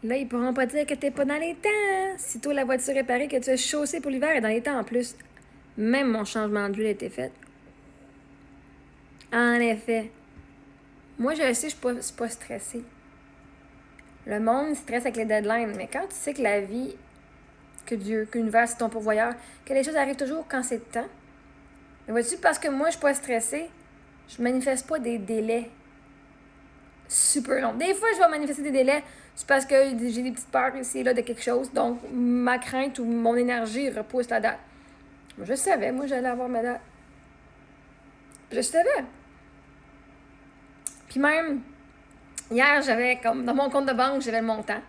Là, ils pourront pas dire que t'es pas dans les temps. Hein? Si toi, la voiture réparée, que tu as chaussée pour l'hiver et dans les temps en plus. Même mon changement d'huile a été fait. En effet. Moi, je le sais, je suis pas stressée. Le monde stresse avec les deadlines, mais quand tu sais que la vie, que Dieu, que l'univers, c'est ton pourvoyeur, que les choses arrivent toujours quand c'est le temps, mais vois-tu, parce que moi, je suis pas stressée, je manifeste pas des délais super longs. Des fois, je vais manifester des délais, c'est parce que j'ai des petites peurs ici et là de quelque chose, donc ma crainte ou mon énergie repousse la date. Moi, je savais, moi, j'allais avoir ma date. Je savais. Puis même, hier, j'avais comme dans mon compte de banque, j'avais le montant.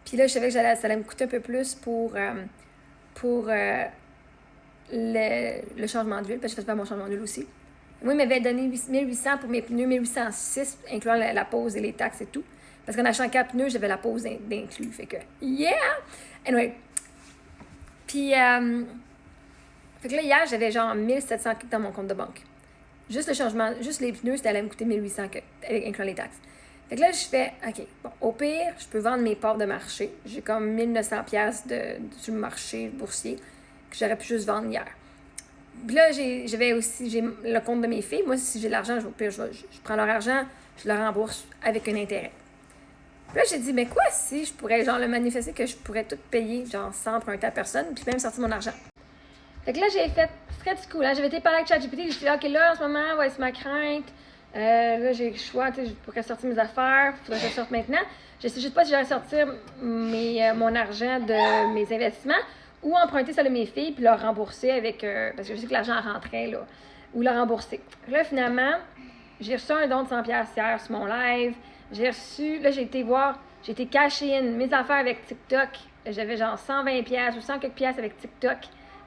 Puis là, je savais que ça allait me coûter un peu plus pour le changement d'huile, parce que je faisais pas mon changement d'huile aussi. Moi, il m'avait donné 1800 pour mes pneus, 1806, incluant la pause et les taxes et tout. Parce qu'en achetant 4 pneus, j'avais la pause d'inclus. Fait que, yeah! Anyway. Puis, fait que là, hier, j'avais genre 1700 dans mon compte de banque. Juste le changement, juste les pneus, ça allait me coûter 1800 incluant les taxes. Fait que là, je fais, OK, bon, au pire, je peux vendre mes parts de marché. J'ai comme 1900$ sur le marché boursier que j'aurais pu juste vendre hier. Puis là, j'ai le compte de mes filles. Moi, si j'ai de l'argent, je prends leur argent, je le rembourse avec un intérêt. Puis là, j'ai dit, mais quoi si je pourrais, genre, le manifester que je pourrais tout payer, genre, sans emprunter à personne, puis même sortir mon argent. Fait que là, j'ai fait, c'est très du coup, là, j'avais été parler avec ChatGPT, j'ai dit, OK, là, en ce moment, ouais, c'est ma crainte. Là, j'ai le choix, tu sais, je pourrais sortir mes affaires, il faudrait que je sorte maintenant. Je sais juste pas si j'allais sortir mon argent de mes investissements ou emprunter ça de mes filles puis leur rembourser avec, parce que je sais que l'argent rentrait, là, ou leur rembourser. Là, finalement, j'ai reçu un don de 100$ hier sur mon live. J'ai reçu, là, j'ai été caché mes affaires avec TikTok. J'avais genre 120$ ou 100 quelques piastres avec TikTok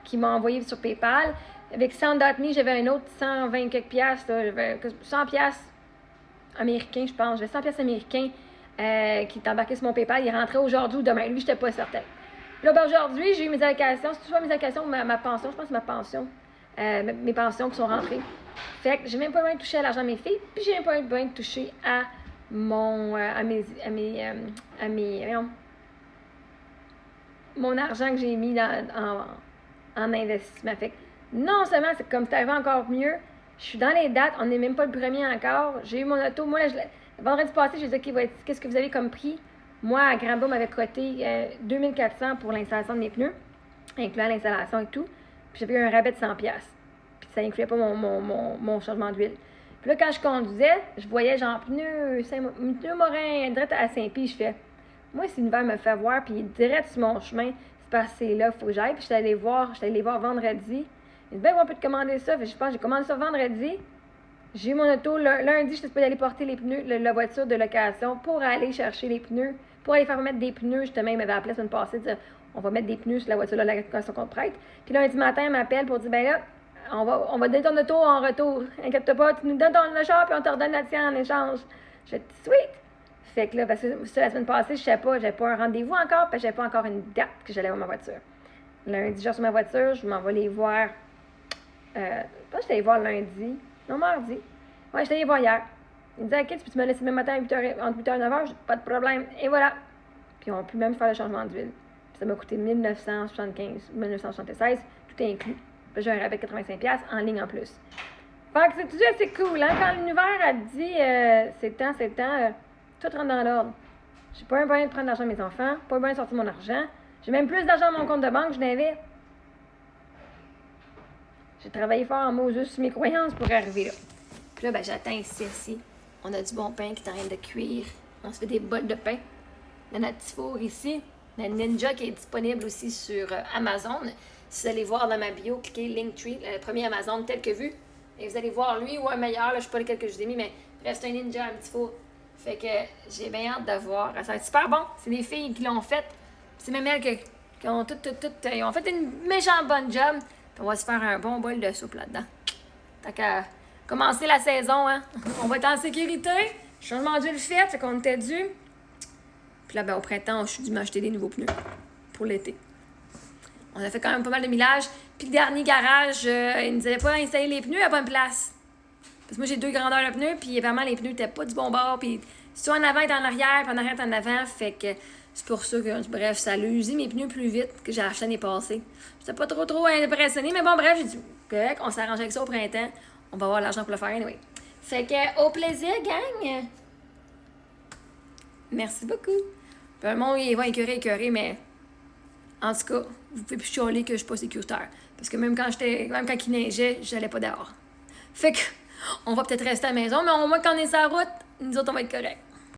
qui m'a envoyé sur PayPal. Avec Sound.me, j'avais un autre 120 quelques piastres, là, j'avais 100$ américains, je pense. J'avais 100$ américains qui est embarqué sur mon PayPal. Il rentrait aujourd'hui ou demain. Lui, je n'étais pas certaine. Là, ben, aujourd'hui, j'ai eu mes allocations. C'est soit mes allocations ou ma pension. Je pense que c'est ma pension. Mes pensions qui sont rentrées. Fait que j'ai même pas besoin de toucher à l'argent de mes filles. Puis j'ai même pas besoin de toucher à mon argent que j'ai mis en investissement. Fait que non seulement c'est comme c'est arrivé encore mieux, je suis dans les dates, on n'est même pas le premier encore. J'ai eu mon auto. Moi, là, vendredi passé, j'ai dit, OK, qu'est-ce que vous avez comme prix? Moi, à Granbas, m'avait coté 2400 pour l'installation de mes pneus, incluant l'installation et tout. Puis j'avais eu un rabais de 100$. Puis ça incluait pas mon changement d'huile. Puis là, quand je conduisais, je voyais genre pneus Morin, direct à Saint-Pie. Je fais, moi, si l'hiver me fait voir, puis il est direct sur mon chemin, c'est parce que c'est là, il faut que j'aille. Puis j'étais allée voir vendredi. Il dit, ben, on peut te commander ça. Fait que je pense, j'ai commandé ça vendredi. J'ai eu mon auto. Lundi, je suis pas aller porter les pneus, la voiture de location pour aller chercher les pneus, pour aller faire mettre des pneus. Justement, il m'avait appelé la semaine passée, dire, on va mettre des pneus sur la voiture de location qu'on te prête. Puis lundi matin, il m'appelle pour dire, ben là, on va donner ton auto en retour. Inquiète-toi pas, tu nous donnes ton char, puis on te redonne la tienne en échange. Je fais, sweet! Fait que là, parce que la semaine passée, je savais pas, j'avais pas un rendez-vous encore, puis j'avais pas encore une date que j'allais voir ma voiture. Lundi, je reçois ma voiture, je m'en vais les voir. Je pense que j'étais allée voir lundi. Non, mardi. Ouais, j'étais allée voir hier. Il me dit, OK, tu peux me laisser demain matin entre 8h et 9h? J'ai pas de problème. Et voilà. Puis on a pu même faire le changement d'huile. Puis ça m'a coûté 1975, 1976, tout est inclus. Puis j'ai un rabais de 85$ en ligne en plus. Fait que c'est tout assez cool, hein? Quand l'univers a dit, c'est le temps, tout rentre dans l'ordre. J'ai pas un moyen de prendre l'argent de mes enfants, pas un moyen de sortir mon argent. J'ai même plus d'argent dans mon compte de banque que je n'avais. J'ai travaillé fort en Moses sur mes croyances pour arriver là. Puis là, ben, j'attends ici. On a du bon pain qui est en train de cuire. On se fait des bols de pain. On a notre petit four ici. La Ninja qui est disponible aussi sur Amazon. Si vous allez voir dans ma bio, cliquez Linktree, le premier Amazon tel que vu. Et vous allez voir lui ou un meilleur. Là, je ne sais pas lequel que je vous ai mis, mais bref, c'est un Ninja, un petit four. Fait que j'ai bien hâte de voir. Ça va être super bon. C'est des filles qui l'ont fait. C'est même elles qui ont ils ont fait une méchante bonne job. Puis on va se faire un bon bol de soupe là-dedans. Tant qu'à commencer la saison, hein. On va être en sécurité. Changement d'huile fait, c'est qu'on était dû. Puis là, ben, au printemps, je suis dû m'acheter des nouveaux pneus pour l'été. On a fait quand même pas mal de millage. Puis le dernier garage, il nous avait pas installé les pneus à bonne place. Parce que moi, j'ai 2 grandeurs de pneus, puis vraiment, les pneus n'étaient pas du bon bord, puis Si en avant est en arrière, puis en arrière est en avant, fait que c'est pour ça que, bref, ça a usé mes pneus plus vite que j'ai acheté l'année passée. J'étais pas trop impressionnée, mais bon, bref, j'ai dit, correct, on s'arrange avec ça au printemps. On va avoir l'argent pour le faire anyway. Fait que, au plaisir, gang! Merci beaucoup. Puis le monde, il va écœurer, mais en tout cas, vous pouvez plus chialer que je suis pas sécuritaire. Parce que même quand il neigeait, j'allais pas dehors. Fait que, on va peut-être rester à la maison, mais au moins quand on est sur la route, nous autres, on va être corrects.